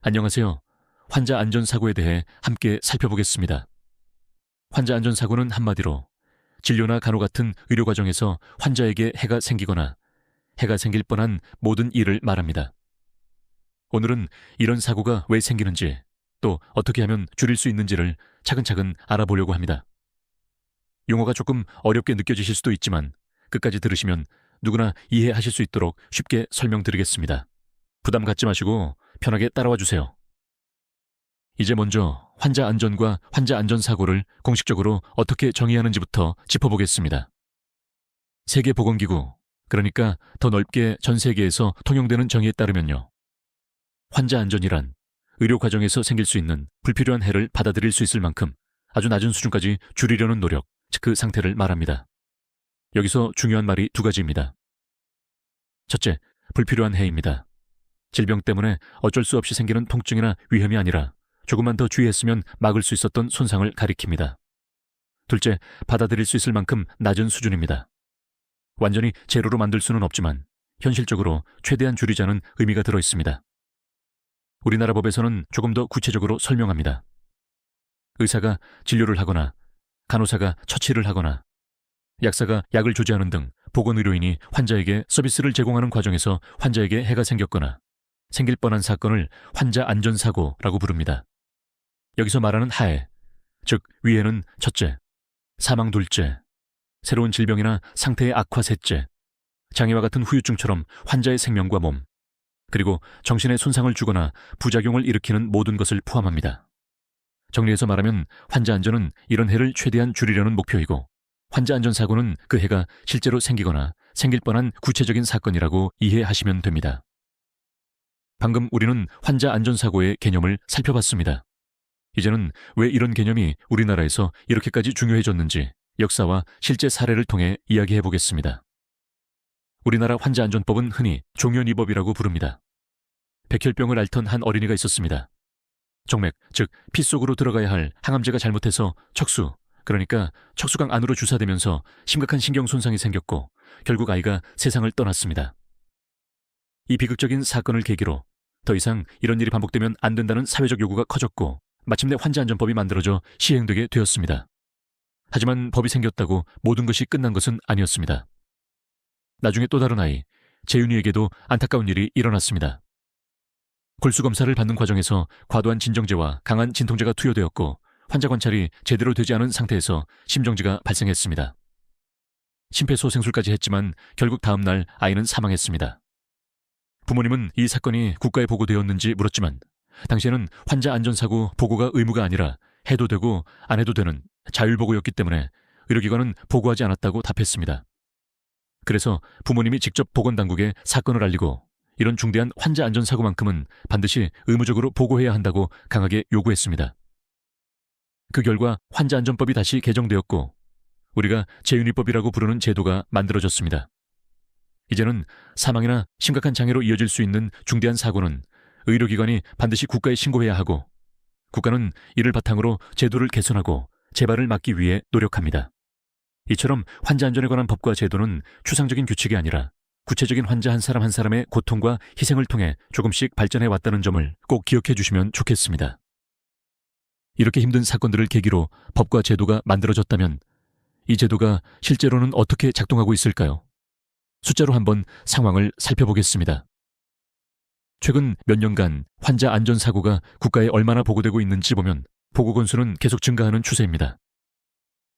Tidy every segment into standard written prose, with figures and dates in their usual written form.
안녕하세요. 환자 안전사고에 대해 함께 살펴보겠습니다. 환자 안전사고는 한마디로 진료나 간호 같은 의료 과정에서 환자에게 해가 생기거나 해가 생길 뻔한 모든 일을 말합니다. 오늘은 이런 사고가 왜 생기는지, 또 어떻게 하면 줄일 수 있는지를 차근차근 알아보려고 합니다. 용어가 조금 어렵게 느껴지실 수도 있지만 끝까지 들으시면 누구나 이해하실 수 있도록 쉽게 설명드리겠습니다. 부담 갖지 마시고 편하게 따라와 주세요. 이제 먼저 환자 안전과 환자 안전사고를 공식적으로 어떻게 정의하는지부터 짚어보겠습니다. 세계보건기구, 그러니까 더 넓게 전 세계에서 통용되는 정의에 따르면요. 환자 안전이란 의료 과정에서 생길 수 있는 불필요한 해를 받아들일 수 있을 만큼 아주 낮은 수준까지 줄이려는 노력, 즉 그 상태를 말합니다. 여기서 중요한 말이 두 가지입니다. 첫째, 불필요한 해입니다. 질병 때문에 어쩔 수 없이 생기는 통증이나 위험이 아니라 조금만 더 주의했으면 막을 수 있었던 손상을 가리킵니다. 둘째, 받아들일 수 있을 만큼 낮은 수준입니다. 완전히 제로로 만들 수는 없지만 현실적으로 최대한 줄이자는 의미가 들어 있습니다. 우리나라 법에서는 조금 더 구체적으로 설명합니다. 의사가 진료를 하거나 간호사가 처치를 하거나 약사가 약을 조제하는 등 보건의료인이 환자에게 서비스를 제공하는 과정에서 환자에게 해가 생겼거나 생길 뻔한 사건을 환자 안전사고라고 부릅니다. 여기서 말하는 하해, 즉 위해는 첫째, 사망 둘째, 새로운 질병이나 상태의 악화 셋째, 장애와 같은 후유증처럼 환자의 생명과 몸, 그리고 정신에 손상을 주거나 부작용을 일으키는 모든 것을 포함합니다. 정리해서 말하면 환자 안전은 이런 해를 최대한 줄이려는 목표이고 환자 안전사고는 그 해가 실제로 생기거나 생길 뻔한 구체적인 사건이라고 이해하시면 됩니다. 방금 우리는 환자 안전사고의 개념을 살펴봤습니다. 이제는 왜 이런 개념이 우리나라에서 이렇게까지 중요해졌는지 역사와 실제 사례를 통해 이야기해 보겠습니다. 우리나라 환자안전법은 흔히 종연이법이라고 부릅니다. 백혈병을 앓던 한 어린이가 있었습니다. 정맥, 즉 피 속으로 들어가야 할 항암제가 잘못해서 척수, 그러니까 척수강 안으로 주사되면서 심각한 신경 손상이 생겼고 결국 아이가 세상을 떠났습니다. 이 비극적인 사건을 계기로 더 이상 이런 일이 반복되면 안 된다는 사회적 요구가 커졌고 마침내 환자안전법이 만들어져 시행되게 되었습니다. 하지만 법이 생겼다고 모든 것이 끝난 것은 아니었습니다. 나중에 또 다른 아이, 재윤이에게도 안타까운 일이 일어났습니다. 골수검사를 받는 과정에서 과도한 진정제와 강한 진통제가 투여되었고 환자 관찰이 제대로 되지 않은 상태에서 심정지가 발생했습니다. 심폐소생술까지 했지만 결국 다음 날 아이는 사망했습니다. 부모님은 이 사건이 국가에 보고되었는지 물었지만 당시에는 환자 안전사고 보고가 의무가 아니라 해도 되고 안 해도 되는 자율보고였기 때문에 의료기관은 보고하지 않았다고 답했습니다. 그래서 부모님이 직접 보건당국에 사건을 알리고 이런 중대한 환자 안전사고만큼은 반드시 의무적으로 보고해야 한다고 강하게 요구했습니다. 그 결과 환자안전법이 다시 개정되었고 우리가 재윤의법이라고 부르는 제도가 만들어졌습니다. 이제는 사망이나 심각한 장애로 이어질 수 있는 중대한 사고는 의료기관이 반드시 국가에 신고해야 하고 국가는 이를 바탕으로 제도를 개선하고 재발을 막기 위해 노력합니다. 이처럼 환자 안전에 관한 법과 제도는 추상적인 규칙이 아니라 구체적인 환자 한 사람 한 사람의 고통과 희생을 통해 조금씩 발전해 왔다는 점을 꼭 기억해 주시면 좋겠습니다. 이렇게 힘든 사건들을 계기로 법과 제도가 만들어졌다면 이 제도가 실제로는 어떻게 작동하고 있을까요? 숫자로 한번 상황을 살펴보겠습니다. 최근 몇 년간 환자 안전사고가 국가에 얼마나 보고되고 있는지 보면 보고 건수는 계속 증가하는 추세입니다.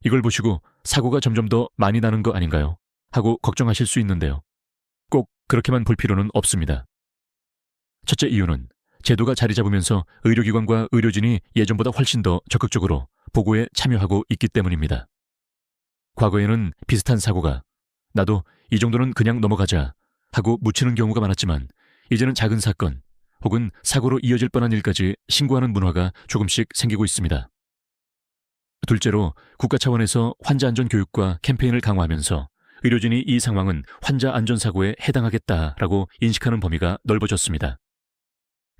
이걸 보시고 사고가 점점 더 많이 나는 거 아닌가요? 하고 걱정하실 수 있는데요. 꼭 그렇게만 볼 필요는 없습니다. 첫째 이유는 제도가 자리 잡으면서 의료기관과 의료진이 예전보다 훨씬 더 적극적으로 보고에 참여하고 있기 때문입니다. 과거에는 비슷한 사고가 나도 이 정도는 그냥 넘어가자 하고 묻히는 경우가 많았지만 이제는 작은 사건 혹은 사고로 이어질 뻔한 일까지 신고하는 문화가 조금씩 생기고 있습니다. 둘째로 국가 차원에서 환자 안전 교육과 캠페인을 강화하면서 의료진이 이 상황은 환자 안전사고에 해당하겠다라고 인식하는 범위가 넓어졌습니다.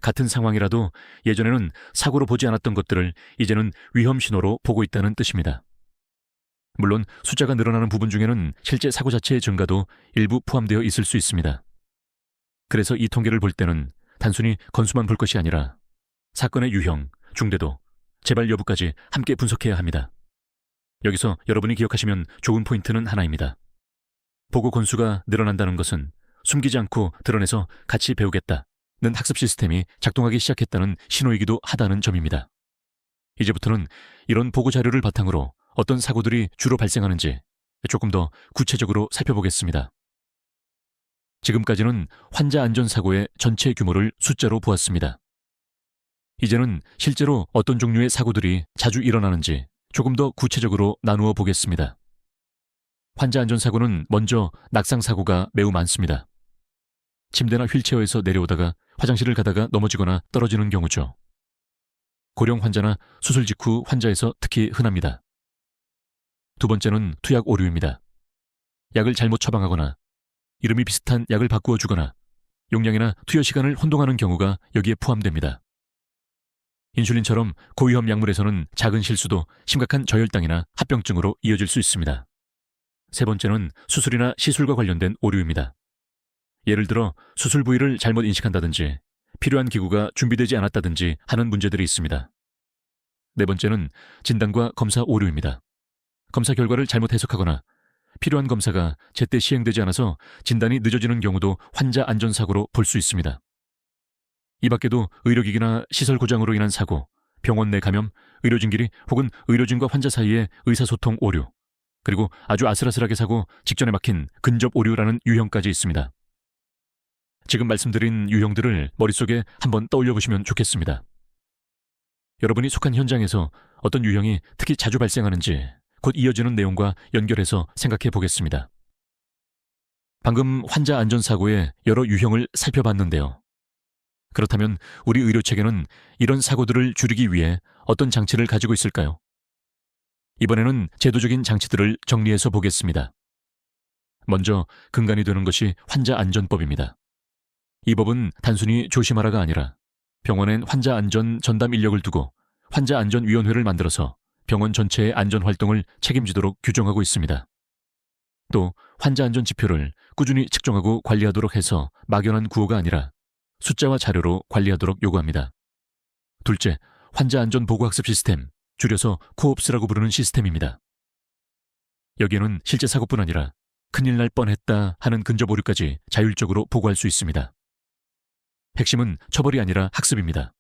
같은 상황이라도 예전에는 사고로 보지 않았던 것들을 이제는 위험 신호로 보고 있다는 뜻입니다. 물론 숫자가 늘어나는 부분 중에는 실제 사고 자체의 증가도 일부 포함되어 있을 수 있습니다. 그래서 이 통계를 볼 때는 단순히 건수만 볼 것이 아니라 사건의 유형, 중대도, 재발 여부까지 함께 분석해야 합니다. 여기서 여러분이 기억하시면 좋은 포인트는 하나입니다. 보고 건수가 늘어난다는 것은 숨기지 않고 드러내서 같이 배우겠다는 학습 시스템이 작동하기 시작했다는 신호이기도 하다는 점입니다. 이제부터는 이런 보고 자료를 바탕으로 어떤 사고들이 주로 발생하는지 조금 더 구체적으로 살펴보겠습니다. 지금까지는 환자 안전사고의 전체 규모를 숫자로 보았습니다. 이제는 실제로 어떤 종류의 사고들이 자주 일어나는지 조금 더 구체적으로 나누어 보겠습니다. 환자 안전사고는 먼저 낙상사고가 매우 많습니다. 침대나 휠체어에서 내려오다가 화장실을 가다가 넘어지거나 떨어지는 경우죠. 고령 환자나 수술 직후 환자에서 특히 흔합니다. 두 번째는 투약 오류입니다. 약을 잘못 처방하거나 이름이 비슷한 약을 바꾸어 주거나 용량이나 투여 시간을 혼동하는 경우가 여기에 포함됩니다. 인슐린처럼 고위험 약물에서는 작은 실수도 심각한 저혈당이나 합병증으로 이어질 수 있습니다. 세 번째는 수술이나 시술과 관련된 오류입니다. 예를 들어 수술 부위를 잘못 인식한다든지 필요한 기구가 준비되지 않았다든지 하는 문제들이 있습니다. 네 번째는 진단과 검사 오류입니다. 검사 결과를 잘못 해석하거나 필요한 검사가 제때 시행되지 않아서 진단이 늦어지는 경우도 환자 안전사고로 볼 수 있습니다. 이 밖에도 의료기기나 시설 고장으로 인한 사고, 병원 내 감염, 의료진끼리 혹은 의료진과 환자 사이의 의사소통 오류, 그리고 아주 아슬아슬하게 사고 직전에 막힌 근접 오류라는 유형까지 있습니다. 지금 말씀드린 유형들을 머릿속에 한번 떠올려 보시면 좋겠습니다. 여러분이 속한 현장에서 어떤 유형이 특히 자주 발생하는지 곧 이어지는 내용과 연결해서 생각해 보겠습니다. 방금 환자 안전사고의 여러 유형을 살펴봤는데요. 그렇다면 우리 의료체계는 이런 사고들을 줄이기 위해 어떤 장치를 가지고 있을까요? 이번에는 제도적인 장치들을 정리해서 보겠습니다. 먼저 근간이 되는 것이 환자 안전법입니다. 이 법은 단순히 조심하라가 아니라 병원엔 환자 안전 전담 인력을 두고 환자 안전위원회를 만들어서 병원 전체의 안전활동을 책임지도록 규정하고 있습니다. 또 환자 안전 지표를 꾸준히 측정하고 관리하도록 해서 막연한 구호가 아니라 숫자와 자료로 관리하도록 요구합니다. 둘째, 환자 안전 보고학습 시스템, 줄여서 코옵스라고 부르는 시스템입니다. 여기에는 실제 사고뿐 아니라 큰일 날 뻔했다 하는 근접 오류까지 자율적으로 보고할 수 있습니다. 핵심은 처벌이 아니라 학습입니다.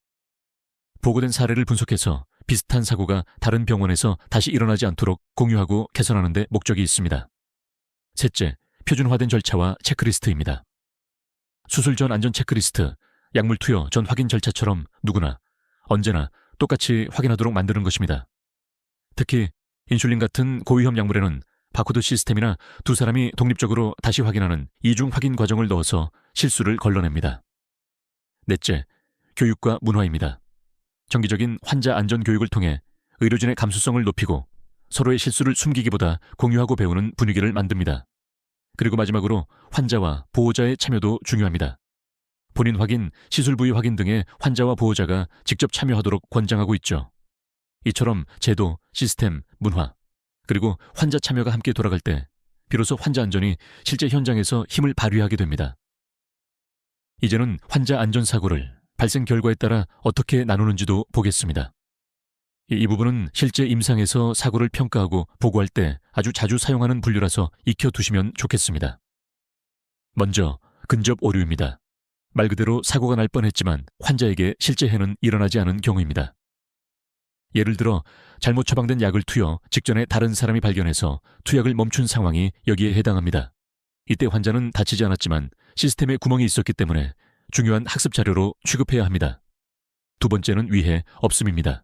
보고된 사례를 분석해서 비슷한 사고가 다른 병원에서 다시 일어나지 않도록 공유하고 개선하는 데 목적이 있습니다. 셋째, 표준화된 절차와 체크리스트입니다. 수술 전 안전 체크리스트, 약물 투여 전 확인 절차처럼 누구나 언제나 똑같이 확인하도록 만드는 것입니다. 특히 인슐린 같은 고위험 약물에는 바코드 시스템이나 두 사람이 독립적으로 다시 확인하는 이중 확인 과정을 넣어서 실수를 걸러냅니다. 넷째, 교육과 문화입니다. 정기적인 환자 안전 교육을 통해 의료진의 감수성을 높이고 서로의 실수를 숨기기보다 공유하고 배우는 분위기를 만듭니다. 그리고 마지막으로 환자와 보호자의 참여도 중요합니다. 본인 확인, 시술 부위 확인 등에 환자와 보호자가 직접 참여하도록 권장하고 있죠. 이처럼 제도, 시스템, 문화, 그리고 환자 참여가 함께 돌아갈 때 비로소 환자 안전이 실제 현장에서 힘을 발휘하게 됩니다. 이제는 환자 안전사고를 발생 결과에 따라 어떻게 나누는지도 보겠습니다. 이 부분은 실제 임상에서 사고를 평가하고 보고할 때 아주 자주 사용하는 분류라서 익혀두시면 좋겠습니다. 먼저 근접 오류입니다. 말 그대로 사고가 날 뻔했지만 환자에게 실제 해는 일어나지 않은 경우입니다. 예를 들어 잘못 처방된 약을 투여 직전에 다른 사람이 발견해서 투약을 멈춘 상황이 여기에 해당합니다. 이때 환자는 다치지 않았지만 시스템에 구멍이 있었기 때문에 중요한 학습 자료로 취급해야 합니다. 두 번째는 위해 없음입니다.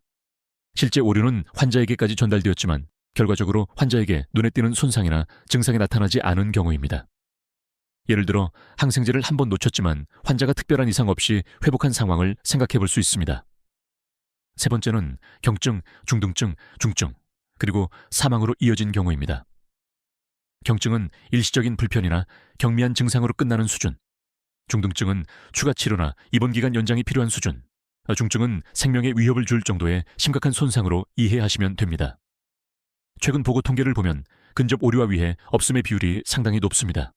실제 오류는 환자에게까지 전달되었지만 결과적으로 환자에게 눈에 띄는 손상이나 증상이 나타나지 않은 경우입니다. 예를 들어 항생제를 한 번 놓쳤지만 환자가 특별한 이상 없이 회복한 상황을 생각해 볼 수 있습니다. 세 번째는 경증, 중등증, 중증, 그리고 사망으로 이어진 경우입니다. 경증은 일시적인 불편이나 경미한 증상으로 끝나는 수준, 중등증은 추가 치료나 입원 기간 연장이 필요한 수준, 중증은 생명에 위협을 줄 정도의 심각한 손상으로 이해하시면 됩니다. 최근 보고 통계를 보면 근접 오류와 위해 없음의 비율이 상당히 높습니다.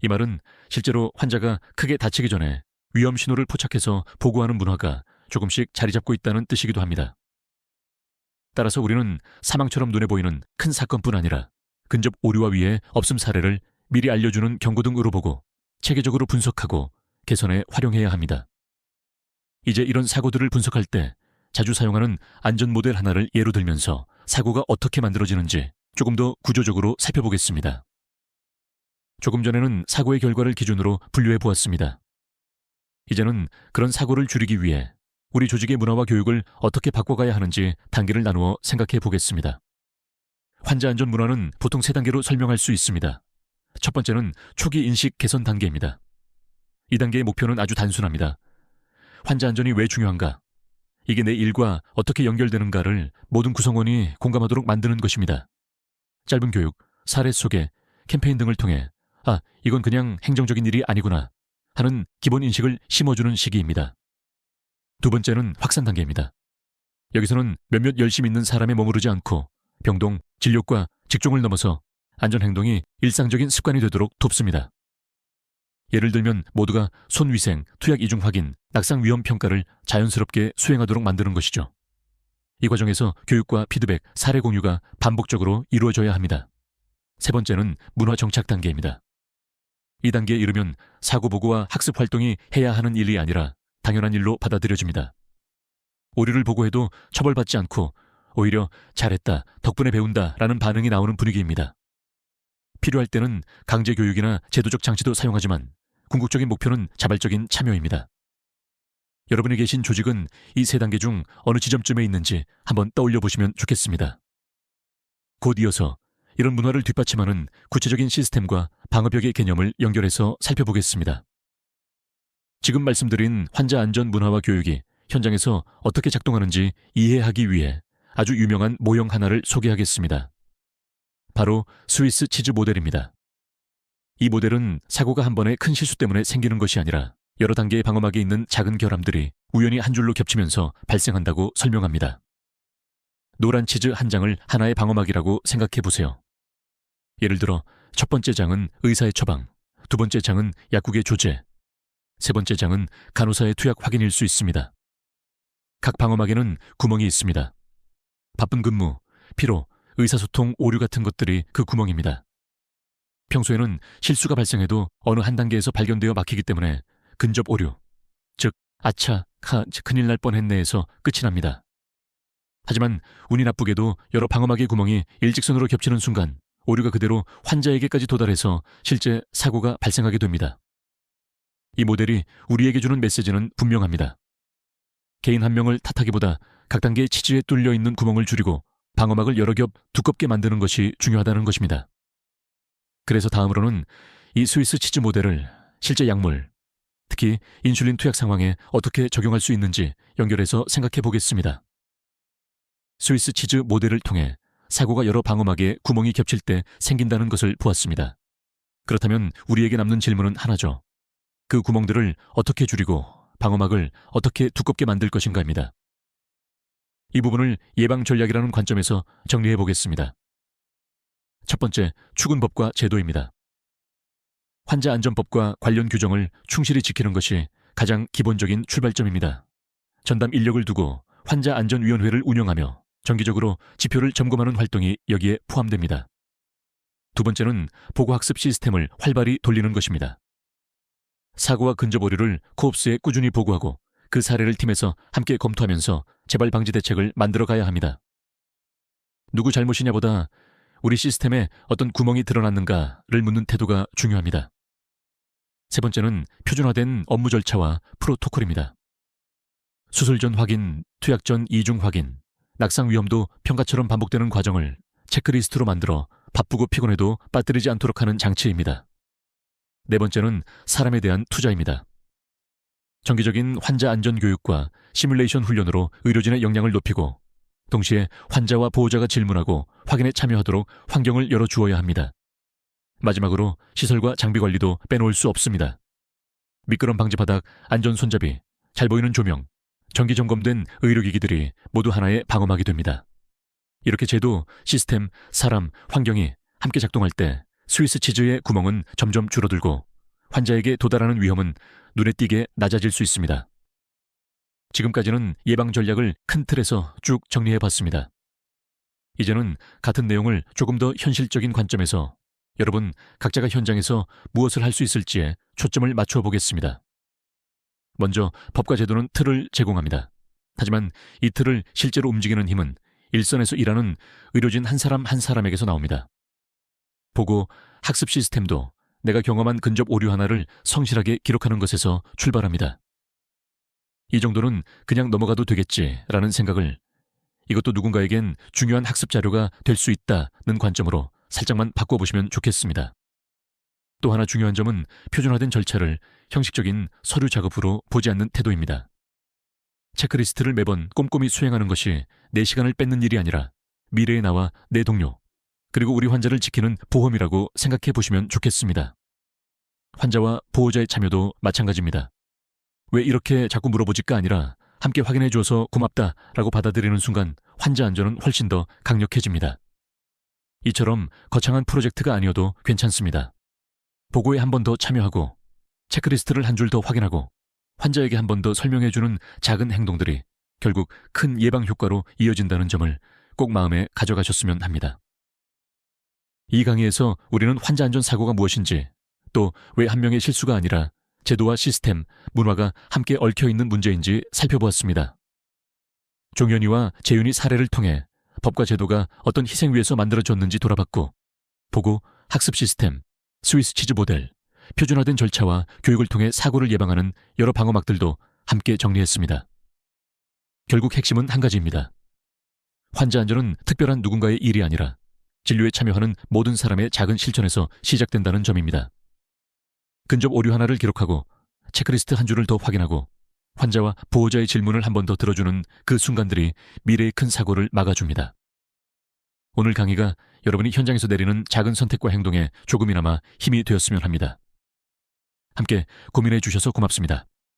이 말은 실제로 환자가 크게 다치기 전에 위험 신호를 포착해서 보고하는 문화가 조금씩 자리 잡고 있다는 뜻이기도 합니다. 따라서 우리는 사망처럼 눈에 보이는 큰 사건뿐 아니라 근접 오류와 위해 없음 사례를 미리 알려주는 경고등으로 보고 체계적으로 분석하고 개선에 활용해야 합니다. 이제 이런 사고들을 분석할 때 자주 사용하는 안전 모델 하나를 예로 들면서 사고가 어떻게 만들어지는지 조금 더 구조적으로 살펴보겠습니다. 조금 전에는 사고의 결과를 기준으로 분류해 보았습니다. 이제는 그런 사고를 줄이기 위해 우리 조직의 문화와 교육을 어떻게 바꿔가야 하는지 단계를 나누어 생각해 보겠습니다. 환자 안전 문화는 보통 3단계로 설명할 수 있습니다. 첫 번째는 초기 인식 개선 단계입니다. 이 단계의 목표는 아주 단순합니다. 환자 안전이 왜 중요한가? 이게 내 일과 어떻게 연결되는가를 모든 구성원이 공감하도록 만드는 것입니다. 짧은 교육, 사례 소개, 캠페인 등을 통해 이건 그냥 행정적인 일이 아니구나 하는 기본 인식을 심어주는 시기입니다. 두 번째는 확산 단계입니다. 여기서는 몇몇 열심히 있는 사람에 머무르지 않고 병동, 진료과 직종을 넘어서 안전행동이 일상적인 습관이 되도록 돕습니다. 예를 들면 모두가 손위생, 투약 이중 확인, 낙상 위험 평가를 자연스럽게 수행하도록 만드는 것이죠. 이 과정에서 교육과 피드백, 사례 공유가 반복적으로 이루어져야 합니다. 세 번째는 문화 정착 단계입니다. 이 단계에 이르면 사고 보고와 학습 활동이 해야 하는 일이 아니라 당연한 일로 받아들여집니다. 오류를 보고해도 처벌받지 않고 오히려 잘했다, 덕분에 배운다 라는 반응이 나오는 분위기입니다. 필요할 때는 강제 교육이나 제도적 장치도 사용하지만 궁극적인 목표는 자발적인 참여입니다. 여러분이 계신 조직은 이 3단계 중 어느 지점쯤에 있는지 한번 떠올려 보시면 좋겠습니다. 곧 이어서 이런 문화를 뒷받침하는 구체적인 시스템과 방어벽의 개념을 연결해서 살펴보겠습니다. 지금 말씀드린 환자 안전 문화와 교육이 현장에서 어떻게 작동하는지 이해하기 위해 아주 유명한 모형 하나를 소개하겠습니다. 바로 스위스 치즈 모델입니다. 이 모델은 사고가 한 번의 큰 실수 때문에 생기는 것이 아니라 여러 단계의 방어막에 있는 작은 결함들이 우연히 한 줄로 겹치면서 발생한다고 설명합니다. 노란 치즈 한 장을 하나의 방어막이라고 생각해 보세요. 예를 들어 첫 번째 장은 의사의 처방, 두 번째 장은 약국의 조제, 세 번째 장은 간호사의 투약 확인일 수 있습니다. 각 방어막에는 구멍이 있습니다. 바쁜 근무, 피로, 의사소통 오류 같은 것들이 그 구멍입니다. 평소에는 실수가 발생해도 어느 한 단계에서 발견되어 막히기 때문에 근접 오류, 즉 큰일 날 뻔했네에서 끝이 납니다. 하지만 운이 나쁘게도 여러 방어막의 구멍이 일직선으로 겹치는 순간 오류가 그대로 환자에게까지 도달해서 실제 사고가 발생하게 됩니다. 이 모델이 우리에게 주는 메시지는 분명합니다. 개인 한 명을 탓하기보다 각 단계의 치즈에 뚫려 있는 구멍을 줄이고 방어막을 여러 겹 두껍게 만드는 것이 중요하다는 것입니다. 그래서 다음으로는 이 스위스 치즈 모델을 실제 약물, 특히 인슐린 투약 상황에 어떻게 적용할 수 있는지 연결해서 생각해 보겠습니다. 스위스 치즈 모델을 통해 사고가 여러 방어막에 구멍이 겹칠 때 생긴다는 것을 보았습니다. 그렇다면 우리에게 남는 질문은 하나죠. 그 구멍들을 어떻게 줄이고 방어막을 어떻게 두껍게 만들 것인가입니다. 이 부분을 예방 전략이라는 관점에서 정리해 보겠습니다. 첫 번째, 추근법과 제도입니다. 환자 안전법과 관련 규정을 충실히 지키는 것이 가장 기본적인 출발점입니다. 전담 인력을 두고 환자 안전위원회를 운영하며 정기적으로 지표를 점검하는 활동이 여기에 포함됩니다. 두 번째는 보고학습 시스템을 활발히 돌리는 것입니다. 사고와 근접 오류를 코옵스에 꾸준히 보고하고 그 사례를 팀에서 함께 검토하면서 재발 방지 대책을 만들어 가야 합니다. 누구 잘못이냐보다 우리 시스템에 어떤 구멍이 드러났는가를 묻는 태도가 중요합니다. 세 번째는 표준화된 업무 절차와 프로토콜입니다. 수술 전 확인, 투약 전 이중 확인, 낙상 위험도 평가처럼 반복되는 과정을 체크리스트로 만들어 바쁘고 피곤해도 빠뜨리지 않도록 하는 장치입니다. 네 번째는 사람에 대한 투자입니다. 정기적인 환자 안전 교육과 시뮬레이션 훈련으로 의료진의 역량을 높이고 동시에 환자와 보호자가 질문하고 확인에 참여하도록 환경을 열어주어야 합니다. 마지막으로 시설과 장비 관리도 빼놓을 수 없습니다. 미끄럼 방지 바닥, 안전 손잡이, 잘 보이는 조명, 정기 점검된 의료기기들이 모두 하나의 방어막이 됩니다. 이렇게 제도, 시스템, 사람, 환경이 함께 작동할 때 스위스 치즈의 구멍은 점점 줄어들고 환자에게 도달하는 위험은 눈에 띄게 낮아질 수 있습니다. 지금까지는 예방 전략을 큰 틀에서 쭉 정리해봤습니다. 이제는 같은 내용을 조금 더 현실적인 관점에서 여러분 각자가 현장에서 무엇을 할 수 있을지에 초점을 맞춰 보겠습니다. 먼저 법과 제도는 틀을 제공합니다. 하지만 이 틀을 실제로 움직이는 힘은 일선에서 일하는 의료진 한 사람 한 사람에게서 나옵니다. 보고 학습 시스템도 내가 경험한 근접 오류 하나를 성실하게 기록하는 것에서 출발합니다. 이 정도는 그냥 넘어가도 되겠지라는 생각을 이것도 누군가에겐 중요한 학습 자료가 될 수 있다는 관점으로 살짝만 바꿔보시면 좋겠습니다. 또 하나 중요한 점은 표준화된 절차를 형식적인 서류 작업으로 보지 않는 태도입니다. 체크리스트를 매번 꼼꼼히 수행하는 것이 내 시간을 뺏는 일이 아니라 미래의 나와 내 동료, 그리고 우리 환자를 지키는 보험이라고 생각해 보시면 좋겠습니다. 환자와 보호자의 참여도 마찬가지입니다. 왜 이렇게 자꾸 물어보지가 아니라 함께 확인해 줘서 고맙다라고 받아들이는 순간 환자 안전은 훨씬 더 강력해집니다. 이처럼 거창한 프로젝트가 아니어도 괜찮습니다. 보고에 한 번 더 참여하고 체크리스트를 한 줄 더 확인하고 환자에게 한 번 더 설명해주는 작은 행동들이 결국 큰 예방 효과로 이어진다는 점을 꼭 마음에 가져가셨으면 합니다. 이 강의에서 우리는 환자 안전 사고가 무엇인지, 또 왜 한 명의 실수가 아니라 제도와 시스템, 문화가 함께 얽혀있는 문제인지 살펴보았습니다. 종현이와 재윤이 사례를 통해 법과 제도가 어떤 희생 위에서 만들어졌는지 돌아봤고, 보고 학습 시스템, 스위스 치즈 모델, 표준화된 절차와 교육을 통해 사고를 예방하는 여러 방어막들도 함께 정리했습니다. 결국 핵심은 한 가지입니다. 환자 안전은 특별한 누군가의 일이 아니라 진료에 참여하는 모든 사람의 작은 실천에서 시작된다는 점입니다. 근접 오류 하나를 기록하고 체크리스트 한 줄을 더 확인하고 환자와 보호자의 질문을 한 번 더 들어주는 그 순간들이 미래의 큰 사고를 막아줍니다. 오늘 강의가 여러분이 현장에서 내리는 작은 선택과 행동에 조금이나마 힘이 되었으면 합니다. 함께 고민해 주셔서 고맙습니다.